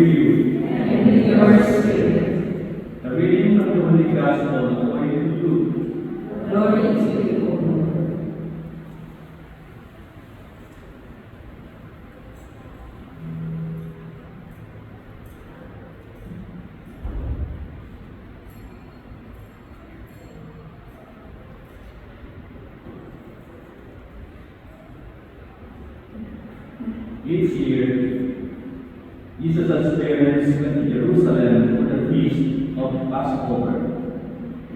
you. And with your spirit. A reading from the Holy Gospel according to Luke. Glory to you, O Lord. Each year, Jesus' parents went to Jerusalem for the feast of Passover.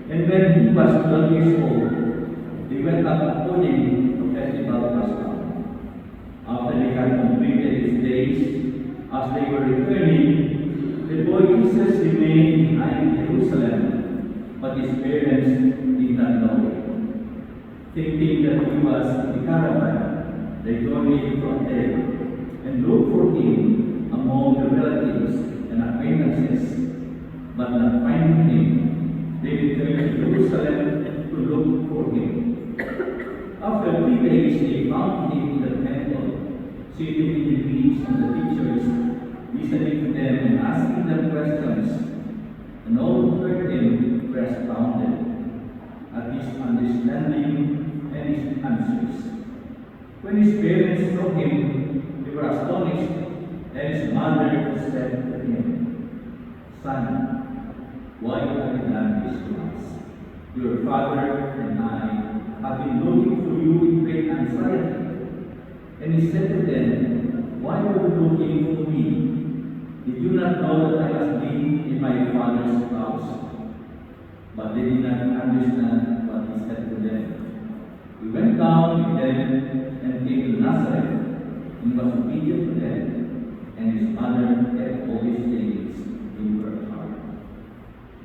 And when he was 12 years old, they went up according to festival custom. After they had completed his days, as they were returning, the boy Jesus remained behind in Jerusalem, but his parents did not know it. Thinking that he was in the caravan, they journeyed from there and looked for him among the relatives and acquaintances, but not finding him, they returned to Jerusalem to look for him. After 3 days, they found him in the temple, sitting in the midst of the teachers, listening to them and asking them questions. And all who heard him were astounded at his understanding and his answers. When his parents saw him, they were astonished, and his mother said to him, "Son, why have you done this to us? Your father and I have been looking for you in great anxiety." And he said to them, "Why were you looking for me? Did you not know that I must be in my father's house?" But they did not understand what he said to them. He went down with them and came to Nazareth, and was obedient to them, and his mother kept all these things in her heart.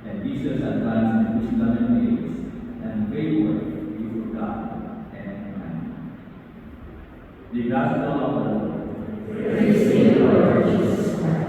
And Jesus advanced in wisdom and age, and favor before God and man. The Gospel of the Lord. Praise to you, Lord Jesus Christ.